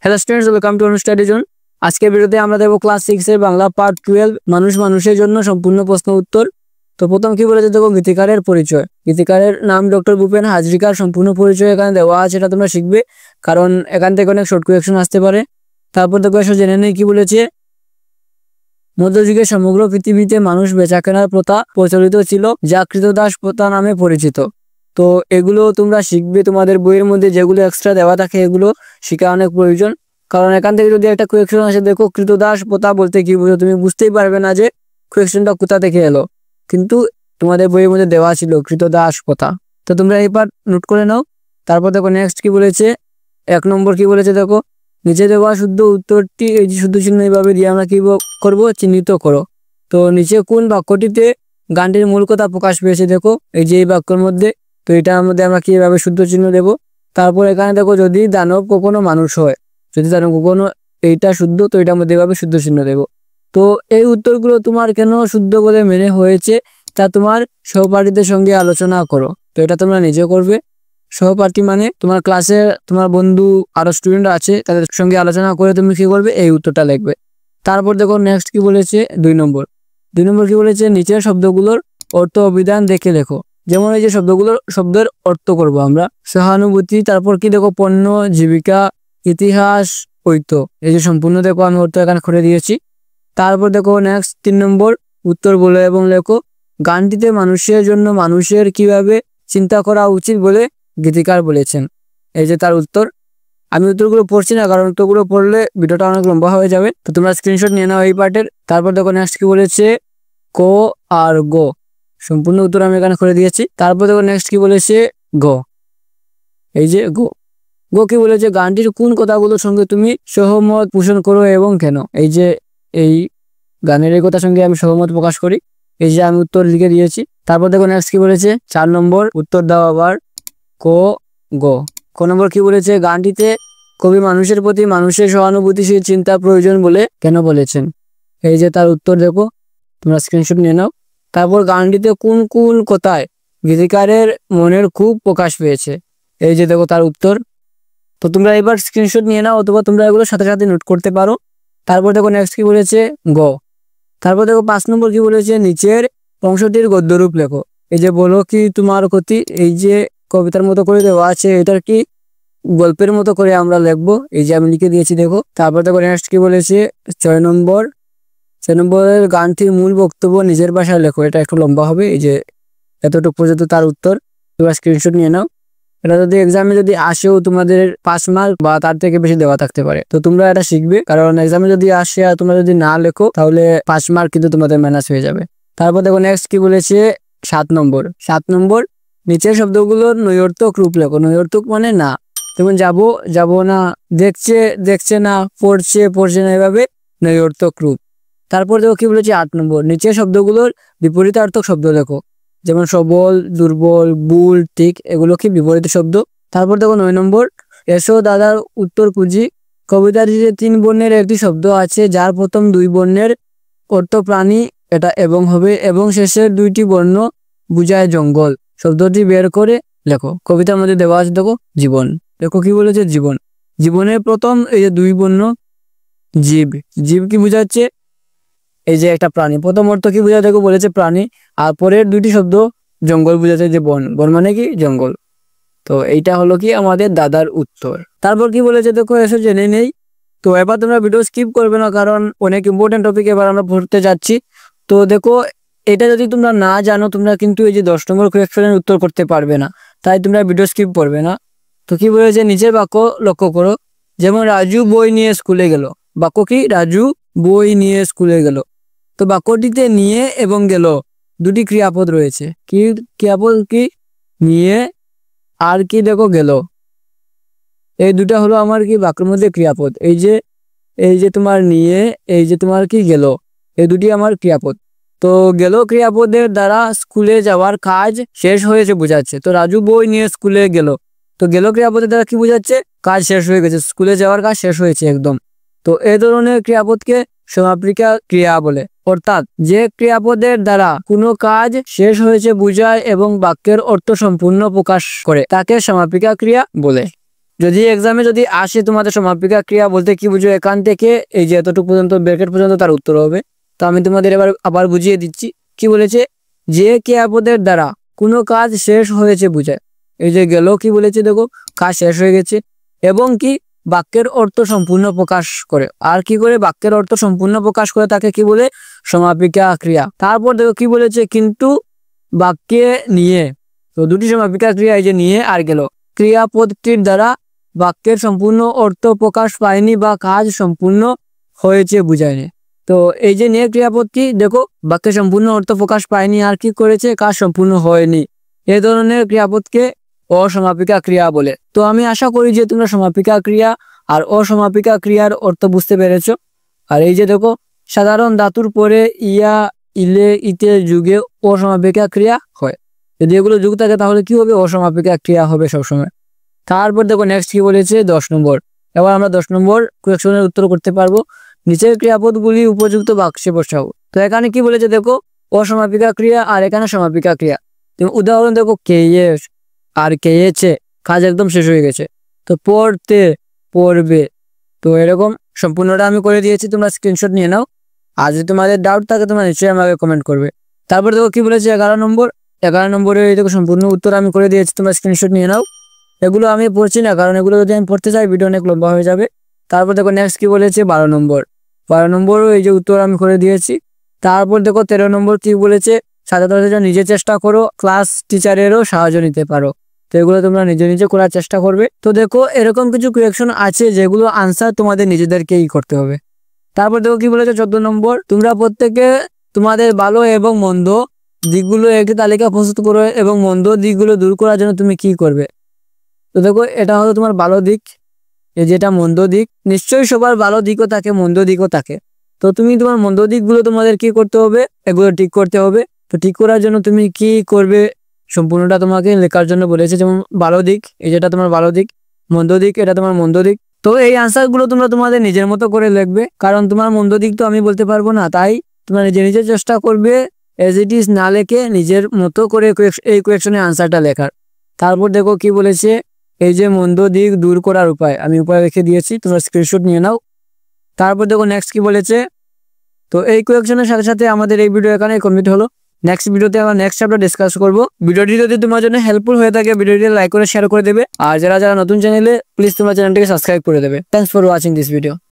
Hello students, welcome to study zone. আজকের ভিডিওতে আমরা দেখব ক্লাস 6 এর বাংলা পার্ট 12 মানুষ মানুষের জন্য সম্পূর্ণ প্রশ্ন উত্তর। তো প্রথম কি বলেছে দেখো, গীতিকারের পরিচয়। গীতিকারের নাম ডক্টর ভূপেন হাজরিকার সম্পূর্ণ পরিচয় এখানে দেওয়া আছে, এটা তোমরা শিখবে কারণ এখান থেকে অনেক শর্ট কোয়েকশন আসতে পারে। তারপর দেখো এসে জেনে নেই কি বলেছে। মধ্যযুগে সমগ্র পৃথিবীতে মানুষ বেচা কেনার প্রথা প্রচলিত ছিল, যা কৃতদাস প্রথা নামে পরিচিত। তো এগুলো তোমরা শিখবে, তোমাদের বইয়ের মধ্যে যেগুলো এক্সট্রা দেওয়া থাকে এগুলো শেখা অনেক প্রয়োজন। কারণ এখান থেকে যদি একটা কোয়েকশন আসে, দেখো কৃতদাস প্রথা বলতে কি বুঝো, তুমি বুঝতেই পারবে না যে কোয়েকশনটা কোথা থেকে এলো, কিন্তু তোমাদের বইয়ের মধ্যে দেওয়া ছিল কৃতদাস প্রথা। তো তোমরা এবার নোট করে নাও। তারপর দেখো নেক্সট কি বলেছে, 1 নম্বর কি বলেছে দেখো, নিচে দেওয়া শুদ্ধ উত্তরটি এই যে শুদ্ধ চিহ্ন এইভাবে দিয়ে আমরা কি করব, চিহ্নিত করো। তো নিচে কোন বাক্যটিতে গানটির মূল কথা প্রকাশ পেয়েছে, দেখো এই যে এই বাক্যের মধ্যে। তো এটার মধ্যে আমরা কিভাবে শুদ্ধ চিহ্ন দেব। তারপর এখানে দেখো, যদি দানব কখনো মানুষ হয়, যদি দানব কখনো, এইটা শুদ্ধ, তো এটার মধ্যে এভাবে শুদ্ধ চিহ্ন দেব। তো এই উত্তরগুলো তোমার কেন শুদ্ধ বলে মেনে হয়েছে তা তোমার সহপাঠীদের সঙ্গে আলোচনা করো। তো এটা তোমরা নিজে করবে। সহপাঠী মানে তোমার ক্লাসে তোমার বন্ধু আরো স্টুডেন্ট আছে, তাদের সঙ্গে আলোচনা করে তুমি কি করবে, এই উত্তরটা লিখবে। তারপর দেখো নেক্সট কি বলেছে, 2 নম্বর কি বলেছে, নিচের শব্দগুলোর অর্থ অভিধান দেখে লেখো। যেমন এই যে শব্দের অর্থ করব আমরা, সহানুভূতি, তারপর কি দেখো পণ্য, জীবিকা, ইতিহাস, ঐক্য, এই যে সম্পূর্ণ দেখো আমি অর্থ এখানে করে দিয়েছি। তারপর দেখো নেক্সট 3 নম্বর, উত্তর বলো এবং লেখো। গানটিতে মানুষের জন্য মানুষের কিভাবে চিন্তা করা উচিত বলে গীতিকার বলেছেন। এই যে তার উত্তর। আমি উত্তরগুলো পড়ছি না, কারণ উত্তরগুলো পড়লে ভিডিওটা অনেক লম্বা হয়ে যাবে। তো তোমরা স্ক্রিনশট নিয়ে নাও এই পার্টের। তারপর দেখো নেক্সট কি বলেছে, ক আর গো, সম্পূর্ণ উত্তর আমি এখানে করে দিয়েছি। তারপর দেখো নেক্সট কি বলেছে, গ, এই যে গো কি বলেছে, গানটির কোন কথাগুলোর সঙ্গে তুমি সহমত পোষণ করো এবং কেন। এই যে এই গানের এই কথার সঙ্গে আমি সহমত প্রকাশ করি, এই যে আমি উত্তর লিখে দিয়েছি। তারপর দেখো নেক্সট কি বলেছে, 4 নম্বর, উত্তর দাও আবার ক নম্বর কি বলেছে, গানটিতে কবি মানুষের প্রতি মানুষের সহানুভূতিশীল চিন্তা প্রয়োজন বলে কেন বলেছেন। এই যে তার উত্তর দেখো, তোমরা স্ক্রিনশট নিয়ে নাও। তারপর গানটিতে কোন কোন কথায় গীতিকারের মনের খুব প্রকাশ পেয়েছে, এই যে দেখো তার উত্তর। তো তোমরা এবার স্ক্রিনশট নিয়ে নাও, অথবা তোমরা এগুলো সাথে সাথে নোট করতে পারো। তারপর দেখো নেক্সট কি বলেছে, গ। তারপর দেখো 5 নম্বর কি বলেছে, নিচের অংশটির গদ্যরূপ লেখো। এই যে বলো কি তোমার ক্ষতি, এই যে কবিতার মতো করে দেওয়া আছে, এটার কি গল্পের মতো করে আমরা লিখবো, এই যে আমি লিখে দিয়েছি দেখো। তারপর দেখো নেক্সট কি বলেছে, 6 নম্বরের গানটির মূল বক্তব্য নিজের ভাষায় লেখো। এটা একটু লম্বা হবে, এই যে এতটুকু পর্যন্ত তার উত্তর। তোমরা স্ক্রিনশট নিয়ে নাও। এটা যদি এক্সামে যদি আসেও তোমাদের 5 মার্ক বা তার থেকে বেশি দেওয়া থাকতে পারে। তো তোমরা এটা শিখবে, কারণ এক্সামে যদি আসে আর তোমরা যদি না লেখো তাহলে 5 মার্ক কিন্তু তোমাদের মাইনাস হয়ে যাবে। তারপর দেখো নেক্সট কি বলেছে, 7 নম্বর, নিচের শব্দগুলোর নৈর্থক রূপ লেখো। নৈর্থক মানে না, যেমন যাব না, দেখছে না, পড়ছে না, এভাবে নৈর্থক রূপ। তারপর দেখো কি বলেছে, 8 নম্বর, নিচের শব্দগুলোর বিপরীতার্থক শব্দ লেখো। যেমন সবল, দুর্বল, বুল, ঠিক, এগুলো কি বিপরীত শব্দ। তারপর দেখো 9 নম্বর, এসো দাদার উত্তর খুঁজি। কবিতার যে 3 বর্ণের একটি শব্দ আছে, যার প্রথম 2 বর্ণের অর্থ প্রাণী, এটা এবং হবে, এবং শেষের 2টি বর্ণ বুঝায় জঙ্গল। শব্দটি বের করে লেখো। কবিতার মধ্যে দেওয়া আছে দেখো জীবন। দেখো কি বলেছে, জীবনের প্রথম এই যে 2 বর্ণ, জীব কি বুঝাচ্ছে, এই যে একটা প্রাণী। প্রথম অর্থ কি বুঝায় দেখো, বলেছে প্রাণী, আর পরের 2টি শব্দ জঙ্গল বুঝাচ্ছে, যে বন মানে কি জঙ্গল। তো এইটা হলো কি আমাদের দাদার উত্তর। তারপর কি বলেছে দেখো, এসে জেনে নেই। তো এবার তোমরা ভিডিও স্কিপ করবে না, কারণ অনেক ইম্পর্টেন্ট টপিক এবার আমরা পড়তে যাচ্ছি। তো দেখো এটা যদি তোমরা না জানো, তোমরা কিন্তু এই যে 10 নম্বর কোয়েকশনের উত্তর করতে পারবে না, তাই তোমরা ভিডিও স্কিপ করবে না। তো কি বলেছে, নিচের বাক্য লক্ষ্য করো। যেমন রাজু বই নিয়ে স্কুলে গেল। বাক্য কি, রাজু বই নিয়ে স্কুলে গেল। তো বাক্যটিতে নিয়ে এবং গেল 2টি ক্রিয়াপদ রয়েছে। কি ক্রিয়াপদ, কি নিয়ে আর কি দেখো গেল, এই 2টা হলো আমার কি বাক্যের মধ্যে ক্রিয়াপদ। এই যে তোমার নিয়ে, এই যে তোমার কি গেল, এই 2টি আমার ক্রিয়াপদ। তো গেল ক্রিয়াপদের দ্বারা স্কুলে যাওয়ার কাজ শেষ হয়েছে বুঝাচ্ছে। তো রাজু বই নিয়ে স্কুলে গেল, তো গেল ক্রিয়াপদের দ্বারা কি বুঝাচ্ছে, কাজ শেষ হয়ে গেছে, স্কুলে যাওয়ার কাজ শেষ হয়েছে একদম। তো এই ধরনের ক্রিয়াপদকে সমাপিকা ক্রিয়া বলে, অর্থাৎ যে ক্রিয়াপদের দ্বারা কোনো কাজ শেষ হয়েছে বুঝায় এবং বাক্যের অর্থ সম্পূর্ণ প্রকাশ করে তাকে সমাপিকা ক্রিয়া বলে। যদি এক্সামে যদি আসে তোমাদের সমাপিকা ক্রিয়া বলতে কি বুঝো, এখান থেকে এই যে এতটুকু পর্যন্ত ব্র্যাকেট পর্যন্ত তার উত্তর হবে। তো আমি তোমাদের এবার আবার বুঝিয়ে দিচ্ছি। কি বলেছে, যে ক্রিয়াপদের দ্বারা কোনো কাজ শেষ হয়েছে বুঝায়। এই যে গেল কি বলেছে দেখো, কাজ শেষ হয়ে গেছে এবং কি বাক্যের অর্থ সম্পূর্ণ প্রকাশ করে। আর কি করে বাক্যের অর্থ সম্পূর্ণ প্রকাশ করে তাকে কি বলে, সমাপিকা ক্রিয়া। তারপর দেখো কি বলেছে, কিন্তু বাক্যে নিয়ে। তো দুটি সমাপিকা ক্রিয়া, এই যে নিয়ে আর গেল, ক্রিয়াপদটির দ্বারা বাক্যের সম্পূর্ণ অর্থ প্রকাশ পায়নি বা কাজ সম্পূর্ণ হয়েছে বুঝায়নি। তো এই যে নিয়ে ক্রিয়াপদটি দেখো বাক্যের সম্পূর্ণ অর্থ প্রকাশ পায়নি আর কি করেছে, কাজ সম্পূর্ণ হয়নি, এই ধরনের ক্রিয়াপদকে অসমাপিকা ক্রিয়া বলে। তো আমি আশা করি যে তোমরা সমাপিকা ক্রিয়া আর অসমাপিকা ক্রিয়ার অর্থ বুঝতে পেরেছো। আর এই যে দেখো, সাধারণ ধাতুর পরে ইয়া, ইলে, ইতে যুগে অসমাপিকা ক্রিয়া হয়। যদি এগুলো যুগ থাকে তাহলে কি হবে, অসমাপিকা ক্রিয়া হবে সবসময়। তারপর দেখো নেক্সট কি বলেছে 10 নম্বর। এবার আমরা 10 নম্বর কোয়েশ্চনের উত্তর করতে পারবো। নিচের ক্রিয়াপদগুলি উপযুক্ত বাক্সে বসাও। তো এখানে কি বলেছে দেখো, অসমাপিকা ক্রিয়া আর এখানে সমাপিকা ক্রিয়া। তুমি উদাহরণ দেখো, খেয়ে আর খেয়েছে, কাজ একদম শেষ হয়ে গেছে। তো পড়তে, পড়বে। তো এরকম সম্পূর্ণটা আমি করে দিয়েছি, তোমরা স্ক্রিনশট নিয়ে নাও। আর যদি তোমাদের ডাউট থাকে তোমরা নিশ্চয়ই আমাকে কমেন্ট করবে। তারপর দেখো কি বলেছে 11 নম্বর। 11 নম্বরে এই দেখো সম্পূর্ণ উত্তর আমি করে দিয়েছি, তোমরা স্ক্রিনশট নিয়ে নাও। এগুলো আমি পড়ছি না, কারণ এগুলো যদি আমি পড়তে চাই ভিডিও অনেক লম্বা হয়ে যাবে। তারপর দেখো নেক্সট কি বলেছে 12 নম্বর। 12 নম্বরও এই যে উত্তর আমি করে দিয়েছি। তারপর দেখো 13 নম্বর কি বলেছে, ছাত্রছাত্রীরা নিজে চেষ্টা করো, ক্লাস টিচারেরও সাহায্য নিতে পারো। তো এগুলো তোমরা নিজে নিজে করার চেষ্টা করবে। তো দেখো এরকম কিছু কোয়েকশন আছে যেগুলো আনসার তোমাদের নিজেদেরকেই করতে হবে। তারপর দেখো কি বলেছে 14 নম্বর, তোমরা প্রত্যেকে তোমাদের ভালো এবং মন্দ দিকগুলো একটি তালিকা প্রস্তুত করো এবং মন্দ দিকগুলো দূর করার জন্য তুমি কি করবে। তো দেখো এটা হলো তোমার ভালো দিক, যেটা মন্দ দিক। নিশ্চয়ই সবার ভালো দিকও থাকে, মন্দ দিকও থাকে। তো তুমি তোমার মন্দ দিকগুলো তোমাদের কি করতে হবে, এগুলো ঠিক করতে হবে। তো ঠিক করার জন্য তুমি কি করবে সম্পূর্ণটা তোমাকে লেখার জন্য বলেছে। যেমন ভালো দিক, এই যেটা তোমার ভালো দিক, মন্দ দিক এটা তোমার মন্দ দিক। তো এই আনসারগুলো তোমরা তোমাদের নিজের মতো করে লিখবে, কারণ তোমার মন্দ দিক তো আমি বলতে পারবো না। তাই তোমরা নিজে নিজে চেষ্টা করবে এজ ইট ইজ না লেখে নিজের মতো করে এই কোয়েকশনের আনসারটা লেখার। তারপর দেখো কি বলেছে, এই যে মন্দ দিক দূর করার উপায়, আমি উপায় রেখে দিয়েছি, তোমরা স্ক্রিনশট নিয়ে নাও। তারপর দেখো নেক্সট কি বলেছে। তো এই কোয়েকশনের সাথে সাথে আমাদের এই ভিডিও এখানে কমপ্লিট হলো। নেক্সট ভিডিওতে আমরা নেক্সট চ্যাপ্টার ডিসকাস করব। ভিডিওটি যদি তোমার জন্য হেল্পফুল হয়ে থাকে ভিডিওটি লাইক করে শেয়ার করে দেবে। আর যারা যারা নতুন চ্যানেলে, প্লিজ তোমরা চ্যানেলটিকে সাবস্ক্রাইব করে দেবে। Thanks for watching this video.